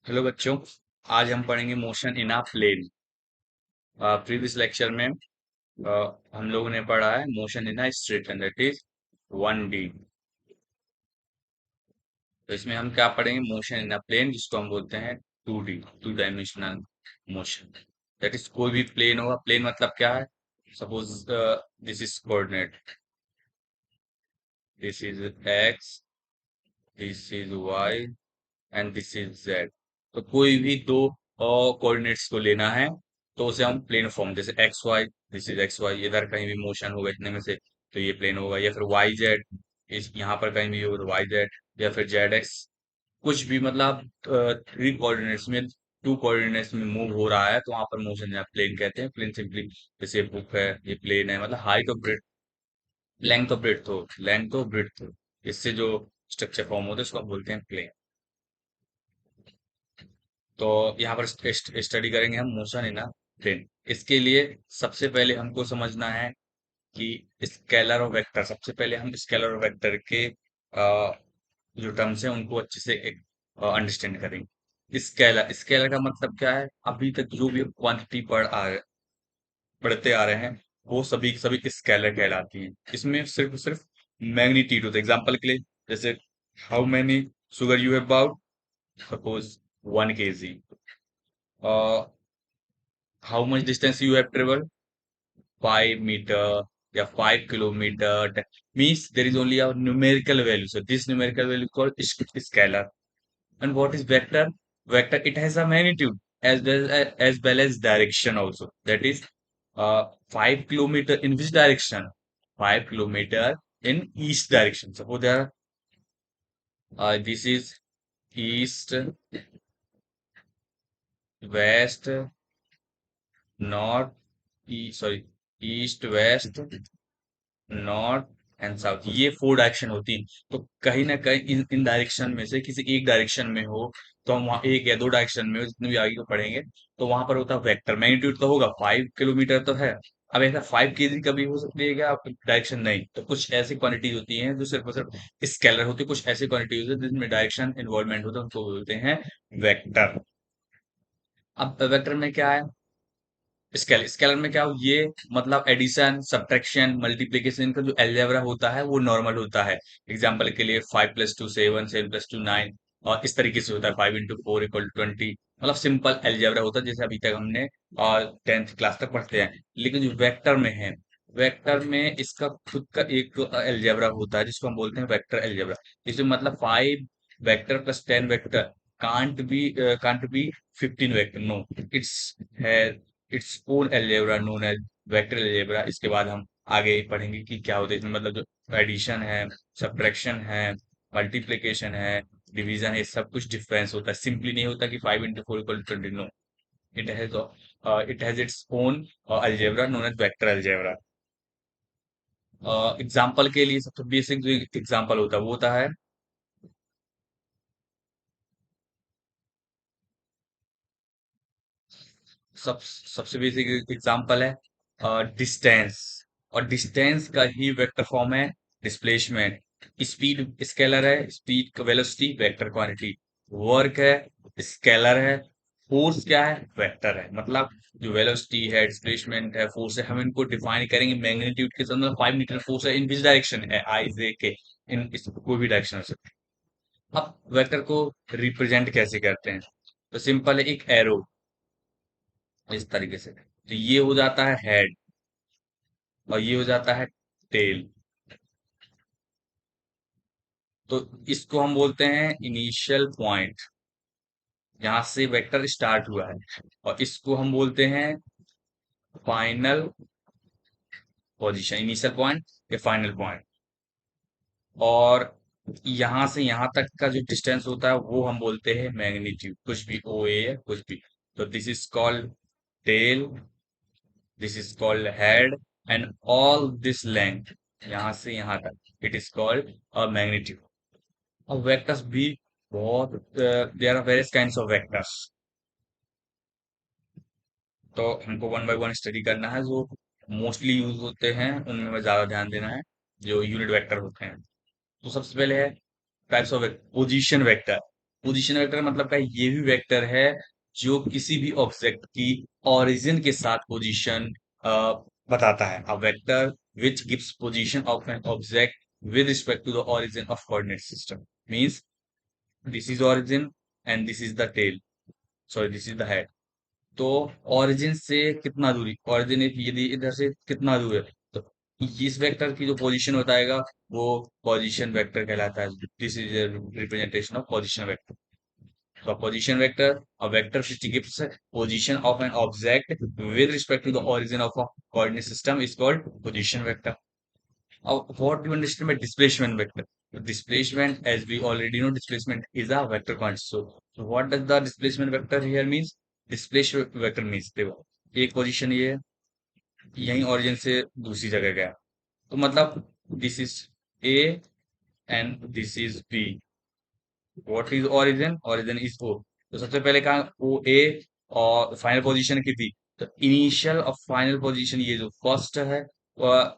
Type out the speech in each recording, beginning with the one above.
Hello बच्चों। आज हम पढ़ेंगे motion in a plane. Previous lecture में हम लोगों ने पढ़ा है motion in a straight line, that is 1D। तो इसमें हम क्या पढ़ेंगे, मोशन इन अ प्लेन, जिसको हम बोलते हैं 2D, two dimensional motion. That is कोई भी प्लेन होगा। प्लेन मतलब क्या है? Suppose this is coordinate, this is X, this is Y and this is Z. तो कोई भी दो कोऑर्डिनेट्स को लेना है तो उसे हम प्लेन फॉर्म, जैसे X Y, this is X Y, इधर कहीं भी मोशन होगा इतने में से तो ये प्लेन होगा, या फिर वाई जेड, इस यहाँ पर कहीं भी होगा तो वाई जेड, या फिर जेड एक्स। कुछ भी मतलब थ्री कोऑर्डिनेट्स में, टू कोऑर्डिनेट्स में मूव हो रहा है तो वहां पर मोशन या प्लेन कहते हैं। प्लेन सिंपली, जैसे बुक है, ये प्लेन है, मतलब हाइट और ब्रेड, लेंथ और ब्रेड्थ हो, इससे जो स्ट्रक्चर फॉर्म होता है उसको हम बोलते हैं प्लेन। तो यहाँ पर स्टडी करेंगे हम मोशन इन अ प्लेन। इसके लिए सबसे पहले हमको समझना है कि स्केलर और वेक्टर, सबसे पहले हम स्केलर और वेक्टर के जो टर्म्स हैं उनको अच्छे से अंडरस्टैंड करेंगे। स्केलर, स्केलर का मतलब क्या है? अभी तक जो भी क्वांटिटी पढ़ते आ रहे हैं वो सभी सभी स्केलर कहलाती हैं। इसमें सिर्फ सिर्फ मैग्नीट्यूड होता है। एग्जाम्पल के लिए, जैसे how many sugar you have bought, suppose 1 kg। How much distance you have travel, 5 metre या 5 kilometre. That means there is only a numerical value. So this numerical value called scalar. And what is vector? Vector, it has a magnitude as well as direction also. That is 5 kilometer in which direction? 5 kilometer in east direction. Suppose there this is east, west, north, sorry, east, west, north and south, ये 4 direction होती हैं। तो कहीं ना कहीं इन direction में से किसी एक डायरेक्शन में हो तो हम वहाँ एक या दो डायरेक्शन में हो, जितने भी आगे को पढ़ेंगे तो वहां पर होता है वेक्टर। मैग्नीट्यूड तो होगा, 5 किलोमीटर तो है। अब ऐसा 5 kg कभी हो सकती है क्या डायरेक्शन? नहीं। तो कुछ ऐसी क्वांटिटीज होती हैं जो सिर्फ और सिर्फ स्केलर होती है, कुछ ऐसी क्वांटिटीज होती है जिसमें डायरेक्शन इन्वॉल्वमेंट होता है, उनको बोलते हैं वेक्टर। अब वेक्टर में क्या है? स्केलर में क्या हो, ये मतलब एडिशन, सब्ट्रैक्शन, मल्टीप्लीकेशन का जो अलजेब्रा होता है वो नॉर्मल होता है। एग्जांपल के लिए 5 + 2 = 7, 7 + 2 = 9, और इस तरीके से होता है। 5 × 4 = 20, मतलब सिंपल अलजेब्रा होता है, जैसे अभी तक हमने 10th क्लास तक पढ़ते हैं। लेकिन जो वेक्टर में है, वेक्टर में इसका खुद का एक अलजेब्रा होता है जिसको हम बोलते हैं वेक्टर अलजेब्रा। इसमें मतलब 5 vector + 10 vector can't be 15 vector, no, it's है it's own algebra known as vector algebra. इसके बाद हम आगे पढ़ेंगे कि क्या होता है इसमें, मतलब जो एडिशन है, सब्ट्रैक्शन है, मल्टीप्लिकेशन है, डिवीजन है, सब कुछ डिफरेंस होता है। सिंपली नहीं होता कि 5 × 4 = 20, no, it has its own algebra known as vector algebra. Example के लिए सबसे बेसिक जो एग्जाम्पल होता है वो होता है, सबसे बेसिक एग्जांपल है डिस्टेंस। और डिस्टेंस का ही वेक्टर फॉर्म है डिस्प्लेसमेंट। स्पीड स्केलर है, स्पीड का वेलोसिटी वेक्टर क्वांटिटी। वर्क है, स्केलर है। फोर्स क्या है? वेक्टर है। मतलब जो वेलोसिटी है, डिस्प्लेसमेंट है, फोर्स है, हम इनको डिफाइन करेंगे मैग्नीट्यूड के साथ। 5 मीटर फोर्स है, इन विच डायरेक्शन है? आई जे के, इन कोई भी डायरेक्शन से। अब वेक्टर को रिप्रेजेंट कैसे करते हैं? तो सिंपल है, एक एरो इस तरीके से। तो ये हो जाता है हेड और ये हो जाता है टेल। तो इसको हम बोलते हैं इनिशियल पॉइंट, जहां से वेक्टर स्टार्ट हुआ है। और इसको हम बोलते हैं फाइनल पोजीशन, इनिशियल पॉइंट या फाइनल पॉइंट। और यहां से यहां तक का जो डिस्टेंस होता है वो हम बोलते हैं मैग्नीट्यूड, कुछ भी ओ ए या कुछ भी। तो this is called tail, this is called head, and all this length यहां से यहां तक, it is called a magnitude. अब वेक्टर्स भी बहुत, there are various kinds of vectors. तो हमको वन बाय वन स्टडी करना है। जो मोस्टली यूज होते हैं उनमें हमें ज्यादा ध्यान देना है, जो यूनिट वेक्टर होते हैं। तो सबसे पहले है types of position vector. Position vector मतलब का ये भी वेक्टर है जो किसी भी ऑब्जेक्ट की ओरिजिन के साथ पोजीशन बताता है। A vector which gives position of an object with respect to the origin of coordinate system means this is origin and this is the tail, sorry this is the head। तो origin से कितना दूरी, origin यदि इधर से कितना दूर है, तो इस वेक्टर की जो पोजीशन बताएगा वो पोजीशन वेक्टर कहलाता है। This is representation of position vector. तो position vector, a vector which gives position of an object with respect to the origin of a coordinate system is called position vector। What do you understand by displacement vector? Displacement, as we already know, displacement is a vector quantity। So what does the displacement vector here means? Displacement vector means देखो एक position ये है, यही origin से दूसरी जगह गया, तो मतलब this is A and this is B. What is origin? Origin is O. तो सबसे पहले कहा ओ ए और फाइनल पोजीशन की थी, तो इनिशियल और फाइनल पोजीशन ये जो फर्स्ट है वह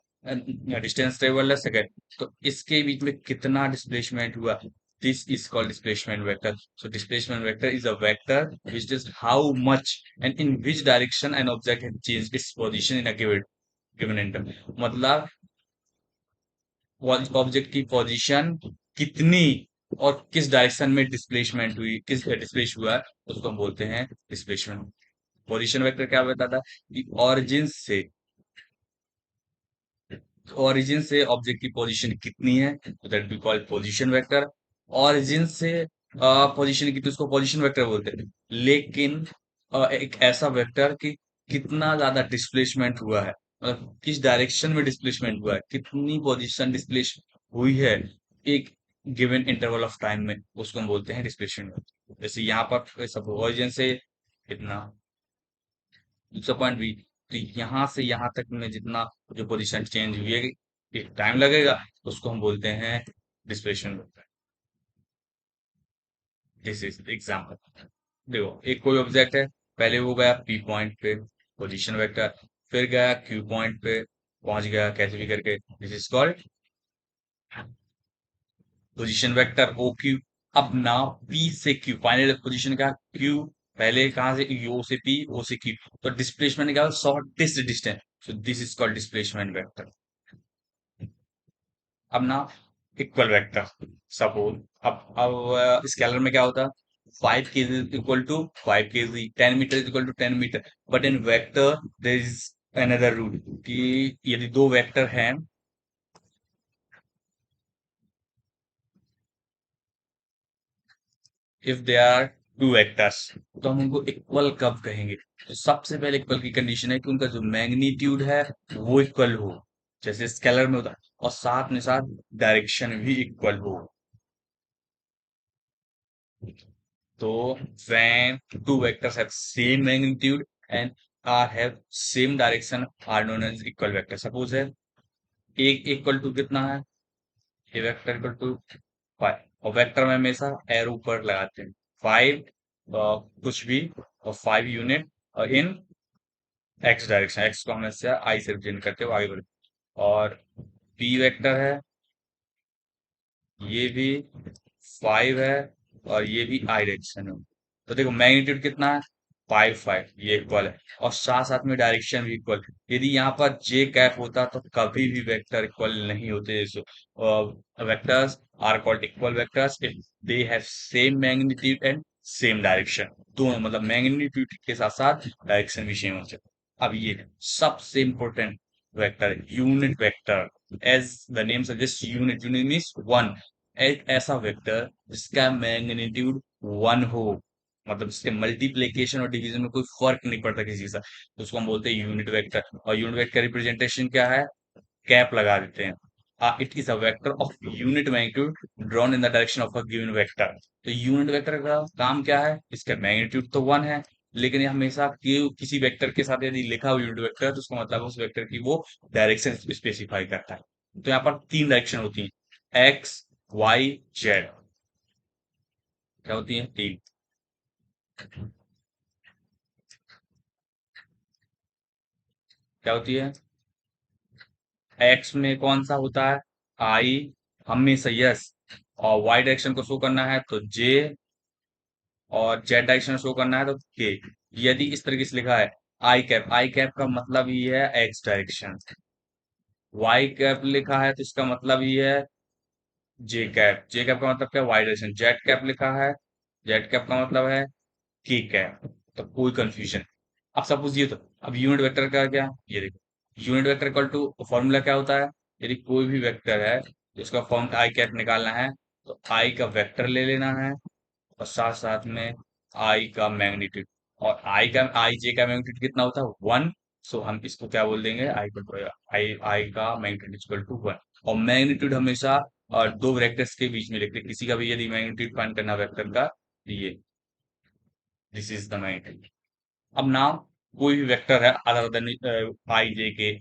डिस्टेंस ट्रेवल है सेकंड, तो इसके बीच में कितना डिस्प्लेसमेंट हुआ, this is called displacement vector. So displacement vector is a vector which is how much and in which direction an object has changed its position in a given interval. मतलब object की position कितनी और किस direction में displacement हुई, किस displace हुआ है, उसको हम बोलते हैं डिस्प्लेसमेंट। पोजीशन वेक्टर क्या बताता है कि ओरिजिन से ऑब्जेक्ट की पोजीशन कितनी है, तो that we call position vector. Origin से पोजीशन की तो उसको पोजीशन वेक्टर बोलते हैं, लेकिन एक ऐसा वेक्टर कि कितना ज्यादा डिस्प्लेसमेंट हुआ है, मतलब किस डायरेक्शन में डिस्प्लेसमेंट हुआ है, कितनी पोजीशन डिस्प्लेस हुई है एक गिवन इंटरवल ऑफ टाइम में, उसको हम बोलते हैं डिस्प्लेसमेंट। जैसे यहाँ पर सब ओरिजिन से कितना, दूसरा पॉइंट भी, तो यहाँ से यहाँ तक में जितना जो पोजीशन चेंज हुई है, एक टाइम लगेगा, उसको हम बोलते हैं डिस्प्लेसमेंट। This is example. देखो एक कोई ऑब्जेक्ट है, पहले वो गया पी पॉइंट पे, पोजीशन वेक्टर, फिर गया क्यू पॉइंट पे, पहुंच गया कैसे भी करके, this is called position vector O Q. अब ना पी से क्यू फाइनल पोजीशन का क्यू, पहले कहां से ओ से पी, ओ से क्यू, तो डिस्प्लेसमेंट क्या, shortest distance, so this is called displacement vector. अब ना इक्वल वेक्टर, सपोज अब स्केलर में क्या होता है, 5 kg is equal to 5 kg, 10 metre is equal to 10 metre. But in vector there is another rule कि यदि दो वेक्टर हैं, if they are two vectors, तो हम उनको इक्वल कब कहेंगे? तो सबसे पहले इक्वल की कंडीशन है कि उनका जो मैग्नीट्यूड है वो इक्वल हो, जैसे स्केलर में होता है, और साथ में साथ डायरेक्शन भी इक्वल हो। तो when two vectors have same magnitude and are have same direction are known as equal vector। Suppose है एक इक्वल टू कितना है, ए वेक्टर इक्वल टू 5, और वेक्टर में हमेशा एरो ऊपर लगाते हैं, 5 कुछ भी और 5 यूनिट और इन एक्स डायरेक्शन, एक्स को हमेशा आई से रिप्रेजेंट करते हुए आगे बढ़े। और पी वेक्टर है, ये भी 5 है और ये भी आई डायरेक्शन है, तो देखो मैग्नीट्यूड कितना है, 5 5, ये इक्वल है, और साथ साथ में डायरेक्शन भी इक्वल। यदि यहाँ पर जे कैप होता तो कभी भी वेक्टर इक्वल नहीं होते। Vectors are called equal vectors if they have same magnitude and same direction, दोनों मतलब मैग्नीट्यूड के साथ साथ डायरेक्शन भी सेम होते। अब ये सबसे important vector unit vector, as the name suggest unit, unit means one, एक ऐसा वेक्टर जिसका मैग्नीट्यूड वन हो, मतलब इसके मल्टीप्लीकेशन और डिवीजन में कोई फर्क नहीं पड़ता किसी से, तो उसको हम बोलते हैं यूनिट वेक्टर। और यूनिट वेक्टर रिप्रेजेंटेशन क्या है, कैप लगा देते हैं। It is a vector of unit magnitude drawn in the direction of a given vector. तो यूनिट वेक्टर का काम क्या है, इसका मैग्नीट्यूड तो वन है, लेकिन ये हमेशा किसी वेक्टर के साथ यदि लिखा हो यूनिट वेक्टर, तो उसका मतलब उस वेक्टर की वो डायरेक्शन स्पेसिफाई करता है। तो यहाँ पर तीन डायरेक्शन होती है, एक्स वाई जेड, क्या होती है, तीन। क्या होती है, एक्स में कौन सा होता है, आई, हमेशा यस, और वाई डायरेक्शन को शो करना है तो जे, और जेड डायरेक्शन शो करना है तो के। यदि इस तरीके से लिखा है आई कैप का मतलब ही है एक्स डायरेक्शन। वाई कैप लिखा है तो इसका मतलब ही है जे कैप का मतलब क्या है वाई डायरेक्शन। जेड कैप लिखा है, जेड कैप का मतलब है की कैप। तो कोई कंफ्यूजन। अब सपोज ये तो अब यूनिट वेक्टर का क्या, ये देखो unit vector equal to formula क्या होता है। यदि कोई भी वेक्टर है तो उसका फॉर्म आई कैप निकालना है तो आई का वेक्टर ले लेना है और साथ साथ में आई का मैग्नीट्यूड। और आई जे का मैग्नीट्यूड कितना होता है 1। सो हम इसको क्या बोल देंगे आई का मैग्नीट्यूड इक्वल टू 1। और मैग्नीट्यूड हमेशा दो वेक्टर्स के बीच में लिखते हैं। किसी का भी यदि मैग्नीट्यूड फाइंड करना वेक्टर का तो ये दिस इज द मैग्नीट्यूड। अब नाउ कोई भी वेक्टर है अदर देन आई जे के,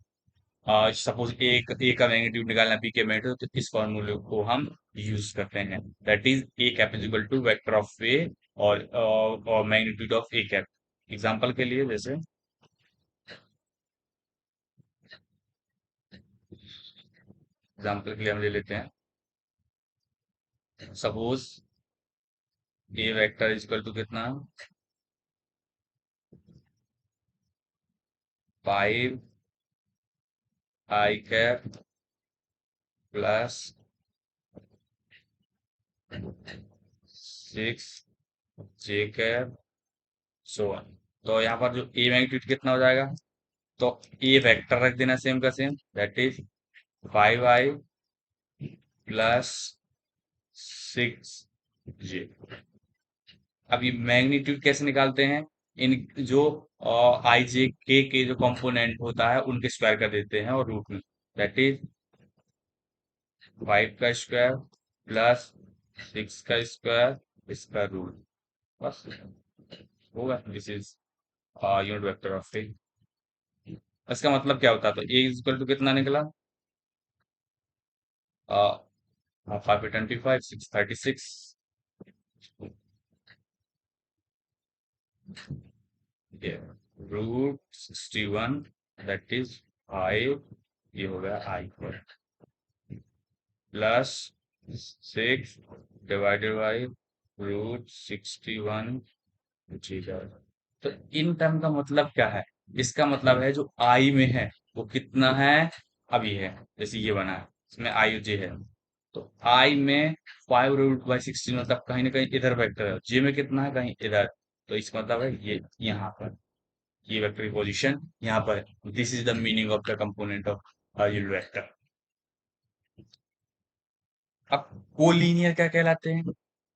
सपोज ए का मैग्नीट्यूड निकालना है बी के मैग्नीट्यूड तो इस फॉर्मूले को हम यूज करते हैं। That is A cap is equal to vector of A और magnitude of A cap. Example के लिए जैसे एग्जांपल के लिए हम ले लेते हैं suppose A vector is equal to कितना 5 I cap plus 6 J cap so on. तो यहाँ पर जो ए मैग्नीट्यूड कितना हो जाएगा तो ए वेक्टर रख देना सेम का same that is 5i plus 6j। अब ये मैग्नीट्यूड कैसे निकालते हैं, इन जो आई जे के जो कंपोनेंट होता है उनके स्क्वायर कर देते हैं और रूट में दैट इज 5 का स्क्वायर प्लस 6 का स्क्वायर इसका रूट बस होगा। This is unit vector of A. इसका मतलब क्या होता है तो ए इज इक्वल टू कितना निकला 5 6 36 रूट 61 दैट इज 5 ये हो गया आई प्लस 6 डिवाइडेड बाई रूट 61 जी का। तो इन टर्म का मतलब क्या है, इसका मतलब है जो आई में है वो कितना है अभी है। जैसे ये बना है इसमें आई जे है तो आई में 5 रूट बाई 16 मतलब कहीं ना कहीं इधर वेक्टर है, जे में कितना है कहीं इधर। तो इसका मतलब है ये यहाँ पर ये वेक्टर की पोजीशन यहाँ पर है। This is the meaning of the component of unit vector. अब कोलीनियर क्या कहलाते हैं,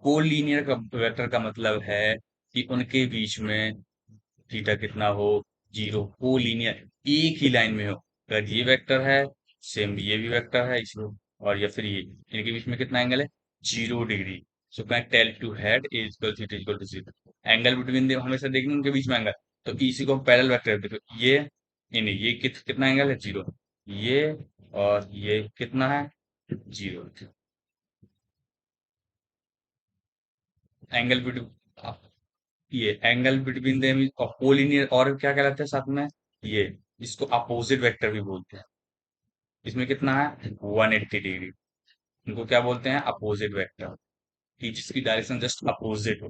कोलीनियर का वेक्टर का मतलब है कि उनके बीच में थीटा कितना हो 0। कोलीनियर एक ही लाइन में हो। अगर ये वेक्टर है सेम ये भी वेक्टर है इसमें और या फिर ये इनके बीच में कितना एंगल है 0 degree. So can tell to head is equal theta equal to 0। Angle between they हमेशा देखेंगे उनके बीच में एंगल। तो इसी को पैरेलल वेक्टर देखो ये नहीं ये कितना एंगल है 0। ये और ये कितना है 0। एंगल बिटवीन ये एंगल बिटवीन देम और कोलिनियर और क्या कहलाते हैं साथ में ये इसको अपोजिट वेक्टर भी बोलते हैं। इसमें कितना है 180 डिग्री। इनको क्या बोलते हैं अपोजिट वेक्टर कि जिसकी डायरेक्शन जस्ट अपोजिट हो।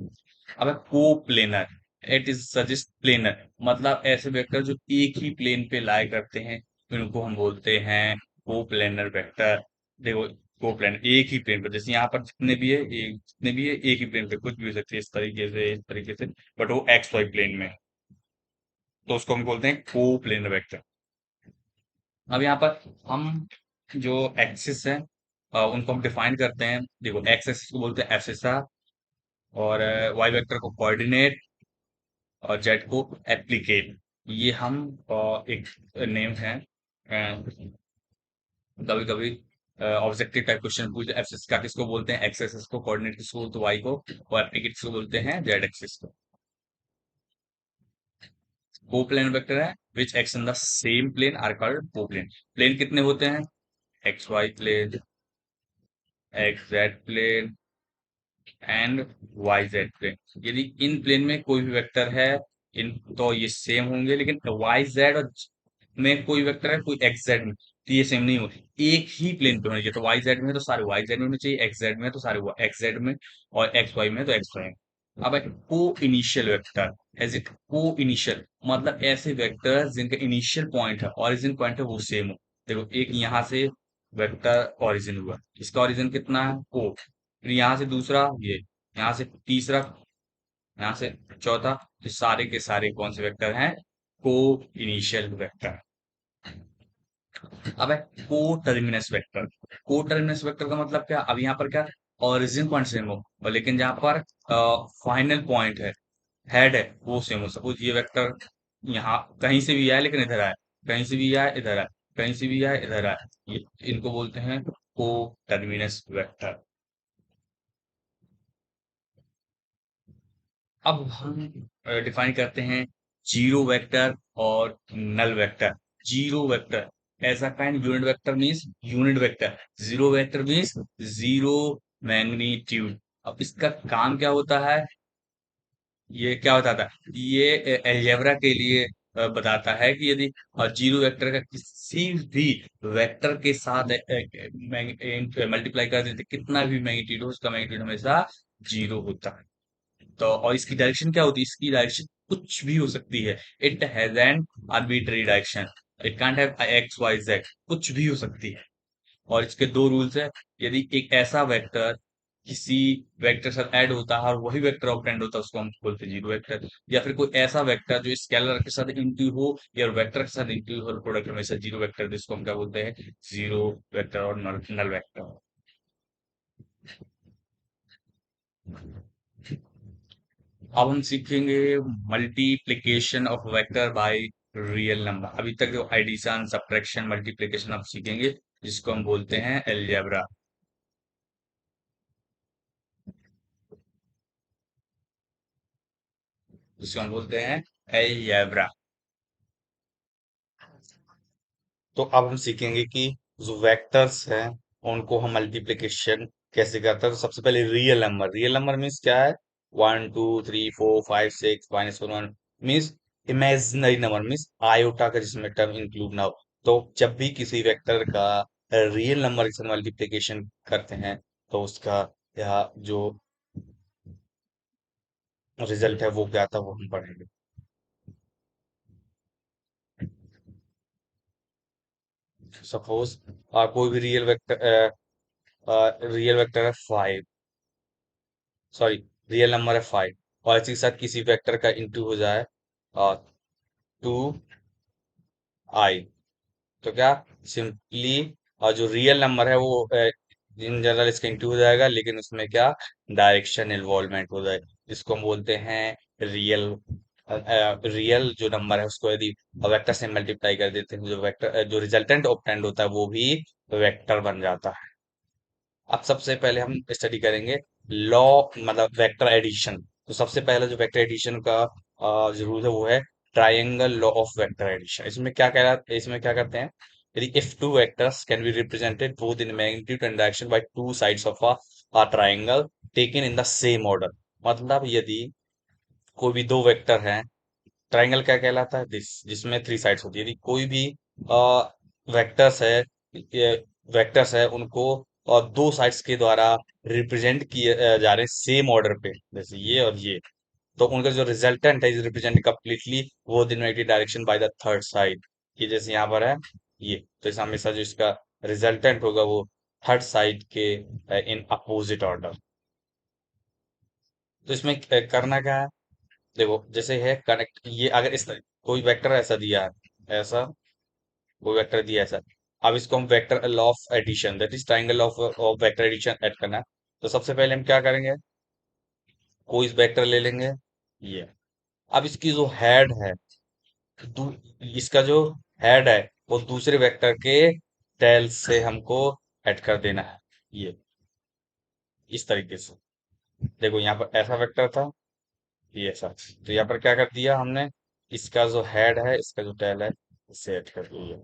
अब को planar it is suggest planar मतलब ऐसे वेक्टर जो एक ही प्लेन पे लाई करते हैं इनको हम बोलते हैं को प्लेनर वेक्टर। देखो को प्लेनर एक ही प्लेन पे जैसे यहाँ पर जितने भी है एक ही प्लेन पे कुछ भी हो सकते हैं इस तरीके से बट वो एक्स वाई प्लेन में है, तो उसको हम बोलते हैं को प्लेनर वेक्टर। अब यहाँ पर हम जो एक्सिस है उनको हम डिफाइन करते हैं। देखो एक्स एक्सिस को बोलते हैं एब्सिसा और वाई वेक्टर को कोऑर्डिनेट और जेड को एप्लीकेट। ये हम एक नेम है। कभी कभी ऑब्जेक्टिव टाइप क्वेश्चन पूछते हैं एक्सिस का किसको बोलते हैं एक्स एक्सिस को, कोऑर्डिनेट किसको बोलते हैं वाई को और एप्लीकेट किसको बोलते हैं जेड एक्सिस को। कोप्लेन वेक्टर है which X in the same plane are called coplane. Plane कितने होते हैं X Y plane X Z plane and Y Z plane. यदि इन प्लेन में कोई भी वेक्टर है इन तो ये सेम होंगे लेकिन वाई जेड और में कोई वेक्टर है कोई एक्स जेड में तो ये सेम नहीं होगी। एक ही प्लेन पे होना चाहिए तो वाई जेड में तो सारे वाई जेड में होने चाहिए, एक्स जेड में तो सारे एक्स जेड में और एक्स वाई में तो एक्स वाई में। अब है को इनिशियल वेक्टर। एज इट को इनिशियल मतलब ऐसे वेक्टर जिनका इनिशियल पॉइंट है, ओरिजिन पॉइंट है, वो सेम हो। देखो एक यहाँ से वेक्टर ओरिजिन हुआ, इसका ओरिजिन कितना है को, फिर यहाँ से दूसरा ये, यहाँ से तीसरा, यहाँ से चौथा, तो सारे के सारे कौन से वेक्टर हैं, को इनिशियल वेक्टर। अब है को टर्मिनस वेक्टर। को टर्मिनस वेक्टर का मतलब क्या, अब यहाँ पर क्या ओरिजिन पॉइंट सेम हो और लेकिन जहाँ पर फाइनल पॉइंट है, हेड है, वो सेम हो। सपोज ये वेक्टर यहाँ कहीं से भी आए लेकिन इधर आए, कहीं से भी आए इधर आए, कहीं से भी आए इधर आए, ये इनको बोलते हैं को टर्मिनस वेक्टर। अब हम डिफाइन करते हैं जीरो वेक्टर और नल वेक्टर। जीरो वेक्टर ऐसा kind unit vector means unit vector, zero vector means zero magnitude. अब इसका काम क्या होता है, ये क्या बताता है, ये अलजेब्रा के लिए बताता है कि यदि जीरो वेक्टर का किसी भी वेक्टर के साथ मल्टीप्लाई कर देते, कितना भी मैग्नीट्यूड हो, उसका मैग्नीट्यूड हमेशा जीरो होता है। तो और इसकी डायरेक्शन क्या होती है, इसकी डायरेक्शन कुछ भी हो सकती है। It has an arbitrary direction, it can't have X Y Z, कुछ भी हो सकती है। और इसके दो रूल्स है, यदि एक ऐसा वेक्टर किसी वेक्टर के साथ ऐड होता है और वही वेक्टर ऑपरेंड होता है, उसको हम बोलते हैं जीरो वेक्टर। या फिर कोई ऐसा वेक्टर जो स्केलर के साथ इंटू हो या वेक्टर के साथ इंटू हो, प्रोडक्ट हमेशा जीरो वेक्टर, जिसको हम क्या बोलते हैं, जीरो वेक्टर और नल वेक्टर। अब हम सीखेंगे multiplication of vector by real number. अभी तक जो एडिशन सब्ट्रैक्शन मल्टीप्लिकेशन आप सीखेंगे, जिसको हम बोलते हैं अलजेब्रा, जिसको हम बोलते हैं अलजेब्रा। तो अब हम सीखेंगे कि जो वेक्टर्स हैं उनको हम मल्टीप्लिकेशन कैसे करते हैं। तो सबसे पहले real number, real number means क्या है, 1 2 3 4 5 6 -1 means imaginary number, means iota का जिसमें टर्म इंक्लूड ना हो। तो जब भी किसी वेक्टर का रियल नंबर के साथ मल्टीप्लिकेशन करते हैं तो उसका यह जो रिजल्ट है वो क्या था, वो हम पढ़ेंगे। सपोज कोई भी रियल वेक्टर है 5, सॉरी रियल नंबर है 5, और इसी के साथ किसी वेक्टर का इंटू हो जाए 2i, तो क्या सिंपली जो रियल नंबर है वो इन जनरल इसका इंटू हो जाएगा, लेकिन उसमें क्या डायरेक्शन इन्वॉल्वमेंट हो जाए, जिसको हम बोलते हैं रियल। रियल जो नंबर है उसको यदि वेक्टर से मल्टीप्लाई कर देते हैं, जो वेक्टर जो रिजल्टेंट ऑपरेंड होता है वो भी वेक्टर बन जाता है। अब सबसे पहले हम स्टडी करेंगे लॉ, मतलब वेक्टर एडिशन। तो सबसे पहला जो वेक्टर एडिशन का जो रूल है वो है triangle law of vector addition. इसमें क्या करते हैं, यदि if two vectors can be represented both in magnitude and direction by two sides of a triangle taken in the same order. मतलब यदि कोई भी दो वेक्टर हैं, ट्रायंगल क्या कहलाता है, जिसमें थ्री साइड्स होती है, यदि कोई भी वेक्टर्स है, वेक्टर्स है उनको और दो साइड्स के द्वारा रिप्रेजेंट किए जा रहे हैं सेम ऑर्डर पे, जैसे ये और ये, तो उनका जो रिजल्टेंट है इज रिप्रेजेंट कंप्लीटली वो इन direction by the third side. ये जैसे यहाँ पर है ये, तो इस हमेशा जो इसका रिजल्टेंट होगा वो थर्ड साइड के इन अपोजिट ऑर्डर। तो इसमें करना क्या है, देखो जैसे है कनेक्ट, ये अगर इस तरह कोई वेक्टर ऐसा दिया है, ऐसा कोई वेक्टर दिया है ऐसा, अब इसको हम vector law of addition, that is triangle of vector addition add करना है। तो सबसे पहले हम क्या करेंगे, कोई वेक्टर ले लेंगे ये, अब इसकी जो हेड है, इसका जो हेड है वो दूसरे वेक्टर के टेल से हमको ऐड कर देना है, ये इस तरीके से। देखो यहाँ पर ऐसा वेक्टर था, ये ऐसा, तो यहाँ पर क्या कर दिया हमने, इसका जो हेड है इसका जो टेल है इसे ऐड कर दिया।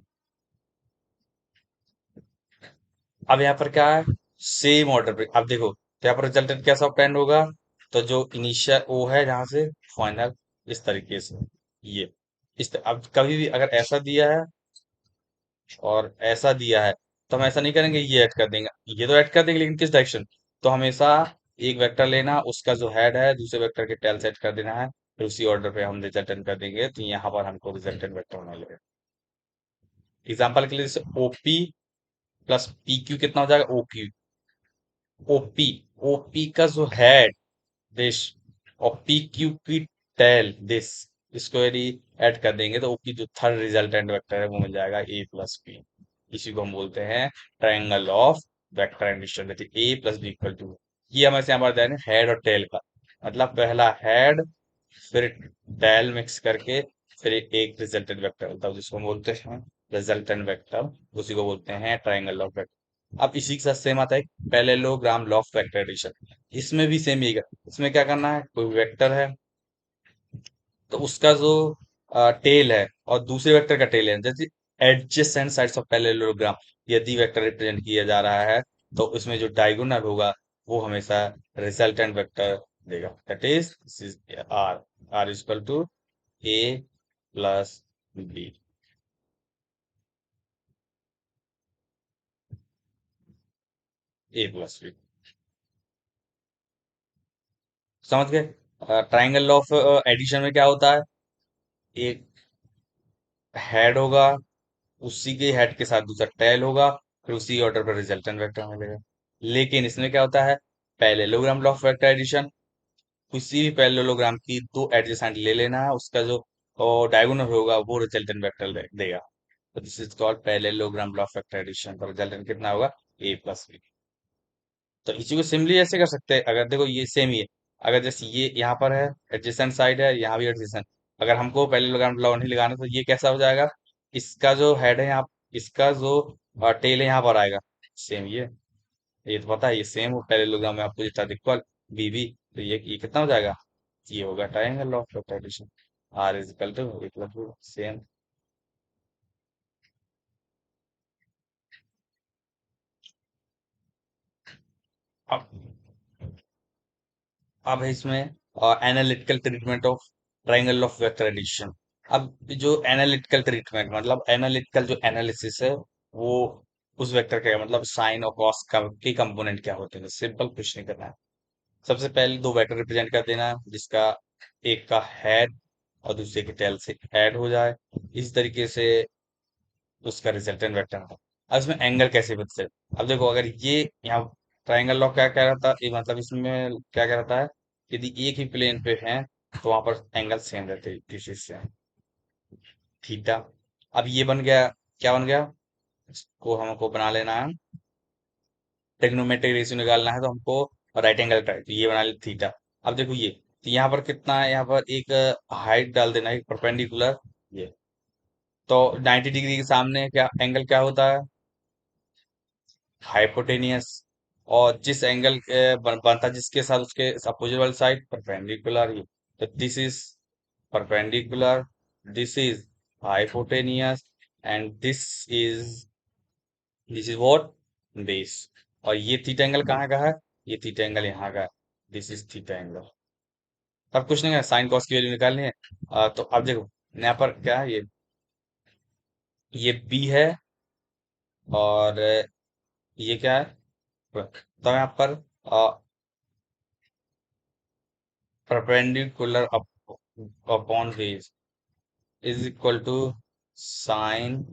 अब यहाँ पर क्या है, सेम ऑर्डर पे, अब देखो तो यहाँ पर रिजल्टेंट कैसा ऑब्टेंड होगा, तो जो इनिशियल ओ है जहां से फाइनल, इस तरीके से ये अब कभी भी अगर ऐसा दिया है और ऐसा दिया है, तो हम ऐसा नहीं करेंगे ये ऐड कर देंगे, ये तो ऐड कर देंगे लेकिन किस डायरेक्शन, तो हमेशा एक वेक्टर लेना, उसका जो हेड है दूसरे वेक्टर के टेल सेट कर देना है, फिर उसी ऑर्डर पे हम रिजल्टेंट कर देंगे, तो यहाँ पर हमको रिजल्टेंट वेक्टर मिलेगा। एग्जाम्पल के लिए जैसे ओपी प्लस पी क्यू कितना हो जाएगा, ओ क्यू। ओपी, ओपी का जो हेड दिस और पी क्यू की टेल दिस, इसको यदि ऐड कर देंगे तो ओपी जो थर्ड रिजल्टेंट वेक्टर है वो मिल जाएगा ए प्लस बी। इसी को हम बोलते हैं triangle of vector addition, A plus B equal to. ये हमें यहाँ पर देना हेड और टेल का, मतलब पहला हेड फिर टेल मिक्स करके फिर एक रिजल्टेंट वेक्टर होता है जिसको हम बोलते हैं रिजल्टेंट वेक्टर, उसी को बोलते हैं ट्रायंगल ऑफ वेक्टर। अब इसी के साथ सेम आता है पैरेललोग्राम ऑफ वेक्टर एडिशन। इसमें भी सेम ही है। इसमें क्या करना है, कोई वेक्टर है तो उसका जो टेल है और दूसरे वेक्टर का टेल है, जैसे एडजेसेंट साइड्स ऑफ पैरेललोग्राम, यदि वेक्टर रिप्रेजेंट किया जा रहा है तो उसमें जो डायगोनल होगा वो हमेशा रिजल्टेंट वेक्टर देगा, that is R, R is equal to A plus B. A plus B, समझ गए। ट्राइंगल ऑफ एडिशन में क्या होता है, एक हेड होगा, उसी के हेड के साथ दूसरा टेल होगा, फिर उसी ऑर्डर पर रिजल्टेंट वेक्टर मिलेगा। लेकिन इसमें क्या होता है, पैरेललोग्राम ऑफ वेक्टर एडिशन, किसी भी पैरेललोग्राम की दो एडजेसेंट ले लेना है, उसका जो डायगोनल होगा वो रिजल्टेंट वेक्टर देगा। तो this is called parallelogram of vector addition, तो रिजल्टेंट कितना होगा, ए प्लस बी। तो इसी को सिंपली ऐसे कर सकते हैं, अगर देखो ये सेम ही है, अगर जैसे ये यहाँ पर है एडजेसेंट साइड है, यहाँ भी एडजेसेंट, अगर हमको पैरेललोग्राम लॉ नहीं लगाना तो ये कैसा हो जाएगा, इसका जो हेड है यहाँ, इसका जो टेल है यहाँ पर आएगा, सेम ये तो पता है, ये सेम पैरेललोग्राम में आपको जितना इक्वल बी बी, तो ये कितना हो जाएगा, ये होगा triangle of rotation, R is equal to A plus B, same. अब अब है इसमें analytical treatment of triangle of vector addition. अब जो एनालिटिकल ट्रीटमेंट मतलब एनालिटिकल जो एनालिसिस है वो उस वेक्टर का मतलब साइन और कॉस का के कंपोनेंट क्या होते हैं, सिंपल कुछ नहीं करना है। सबसे पहले दो वेक्टर रिप्रेजेंट कर देना है जिसका एक का हेड और दूसरे के टेल से ऐड हो जाए, इस तरीके से उसका रिजल्टेंट वेक्टर है। अब इसमें एंगल कैसे बदलते हैं, अब देखो अगर ये यहाँ ट्रायंगल लॉ क्या कह रहा था, ये मतलब इसमें क्या कह रहा था, यदि एक ही प्लेन पे है तो वहां पर एंगल सेम रहते हैं किसी से, थीटा। अब ये बन गया, क्या बन गया, इसको हमको बना लेना है, ट्रिग्नोमेट्रिक रेशियो निकालना है तो हमको राइट एंगल का है, तो ये बना ले थीटा। अब देखो ये, तो यहाँ पर कितना है, यहाँ पर एक हाइट डाल देना है परपेंडिकुलर, ये तो 90 डिग्री के सामने क्या एंगल क्या होता है, हाइपोटेनियस। और जिस एंगल बनता है जिसके साथ उसके अपोजिट वाली साइड परपेंडिकुलर, ये तो this is perpendicular, this is hypotenuse, and this is what, base. और ये थीटा एंगल कहाँ का है, ये थीटा एंगल यहाँ का है, दिस इज थीटा एंगल। अब कुछ नहीं है, साइन कॉस की वैल्यू निकालनी है। तो अब देखो यहाँ पर क्या है, ये बी है और ये क्या है, तो यहाँ पर perpendicular upon base is equal to sine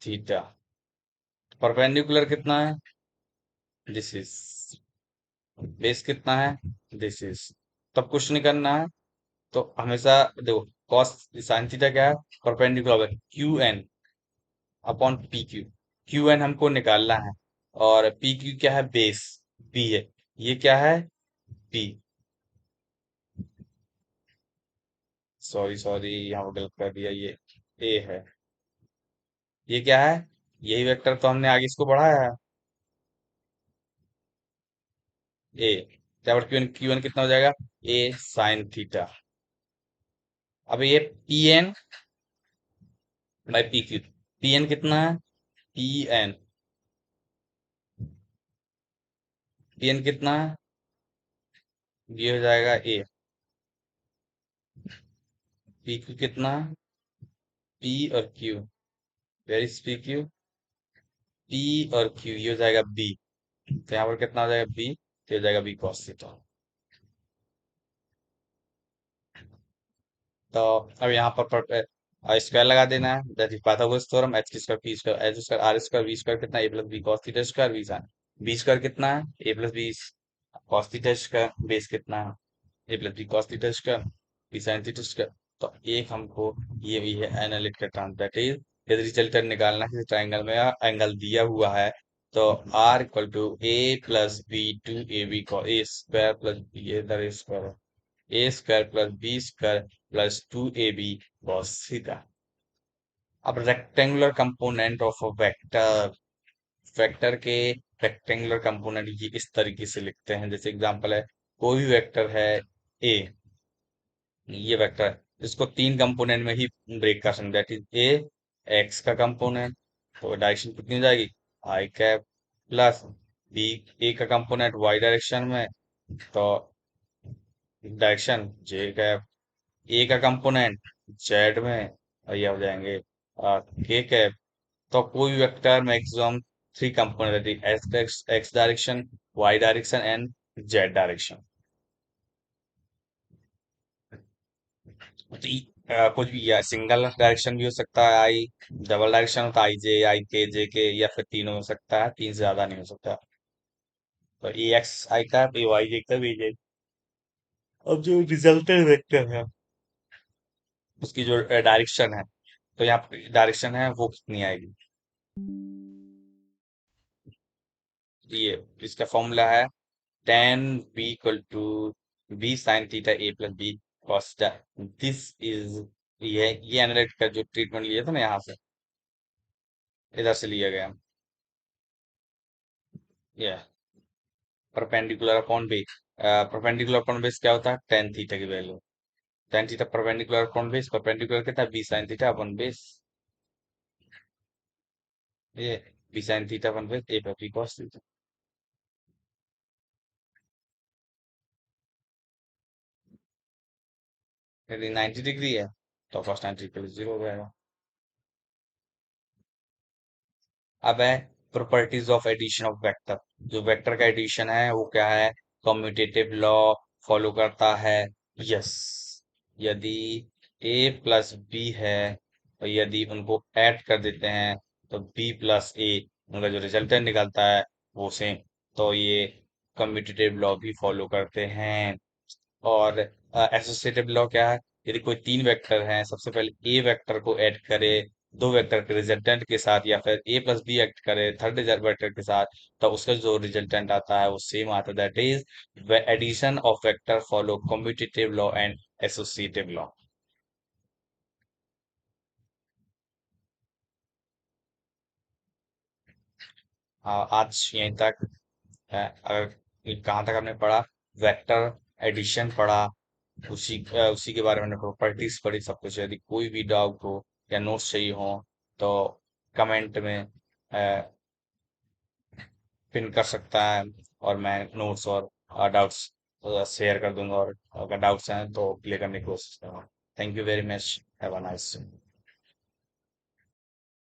theta. Perpendicular कितना है, दिस इज, बेस कितना है, दिस इज। तब कुछ नहीं करना है, तो हमेशा देखो कॉस साइन थीटा क्या है, perpendicular Q N upon P Q, Q N हमको निकालना है और पी क्यू क्या है, बेस बी है, ये क्या है, पी, सॉरी सॉरी यहाँ पर गलत कर दिया, ये ए है, ये क्या है, यही वेक्टर तो हमने आगे इसको बढ़ाया है, ए, क्या क्यू एन कितना हो जाएगा, ए साइन थीटा। अब ये P N by P Q, P N कितना है, पी एन, पी एन कितना है, ये हो जाएगा ए, पी क्यू कितना है, पी और Q, where is P Q, P और क्यू, ये हो जाएगा बी, तो यहाँ पर कितना हो जाएगा बी, तो हो जाएगा बी कॉस थीटा। तो अब यहाँ पर स्क्वायर लगा देना है, that is Pythagoras theorem. H की square P square H square R square V square कितना, A plus B cos theta square V sine. B square कितना है, A plus B cos theta square. Base कितना है, A plus B cos theta square B sine theta square. तो एक हमको ये भी है एनालिटिकल टर्म, दैट इज यदि रिजल्टेंट निकालना है किसी ट्राइंगल में, एंगल दिया हुआ है, तो R equal to A plus B two A B को ए स्क्वायर प्लस बी इधर square A square plus B square plus two A B cos theta. अब rectangular component of a vector, vector के rectangular component ये इस तरीके से लिखते हैं। जैसे एग्जांपल है, कोई भी वेक्टर है ए, ये वेक्टर है, इसको तीन कंपोनेंट में ही ब्रेक कर सकते हैं, दैट इज ए एक्स का कंपोनेंट, तो डायरेक्शन कितनी हो जाएगी आई कैप, प्लस बी ए का कंपोनेंट वाई डायरेक्शन में, तो डायरेक्शन जे कैप, ए का कंपोनेंट जेड में, और ये हो जाएंगे के कैप। तो कोई भी vector maximum three component, X X direction, Y direction and Z direction. तो कुछ भी या सिंगल डायरेक्शन भी हो सकता है आई, डबल डायरेक्शन होता है आई के जे के, या फिर तीनों हो सकता है, तीन से ज्यादा नहीं हो सकता। तो ए एक्स आई का, ए वाई जे का, बी जे। अब जो रिजल्टेंट वेक्टर है उसकी जो डायरेक्शन है, तो यहाँ पे डायरेक्शन है वो कितनी आएगी, ये इसका फॉर्मूला है tan b equal to b sin theta a plus b cos theta. This is, ये एनालिटिक का जो ट्रीटमेंट लिया था ना यहाँ से, इधर से लिया गया, ये perpendicular upon base. Perpendicular upon base क्या होता है, tan थीटा की value, tan theta perpendicular upon base, perpendicular कितना b sin theta upon base, ये b sin theta upon base a plus b cos theta. यदि 90 डिग्री है तो cos 90 equal 0 हो जाएगा। अब है properties of addition of vector. जो वेक्टर का एडिशन है वो क्या है, कम्यूटेटिव लॉ फॉलो करता है। यस, यदि ए प्लस बी है, और यदि उनको ऐड कर देते हैं तो बी प्लस ए, उनका जो रिजल्टेंट निकलता है वो सेम, तो ये कम्यूटेटिव लॉ भी फॉलो करते हैं। और एसोसिएटिव लॉ क्या है, यदि कोई तीन वेक्टर हैं, सबसे पहले ए वेक्टर को ऐड करे दो वेक्टर के रिजल्टेंट के साथ, या फिर ए प्लस बी ऐड करे थर्ड वेक्टर के साथ, तो उसका जो रिजल्टेंट आता है वो सेम आता है, that is addition of vector follow commutative law and associative law. आज यहीं तक है। अगर कहाँ तक हमने पढ़ा, वेक्टर एडिशन पढ़ा, उसी के बारे में प्रॉपर्टीज पढ़ी, सब कुछ। यदि कोई भी डाउट हो या नोट्स चाहिए हो तो कमेंट में पिन कर सकता है, और मैं नोट्स और डाउट्स शेयर कर दूंगा, और अगर डाउट्स हैं तो क्लियर करने की कोशिश करूंगा। Thank you very much, have a nice day.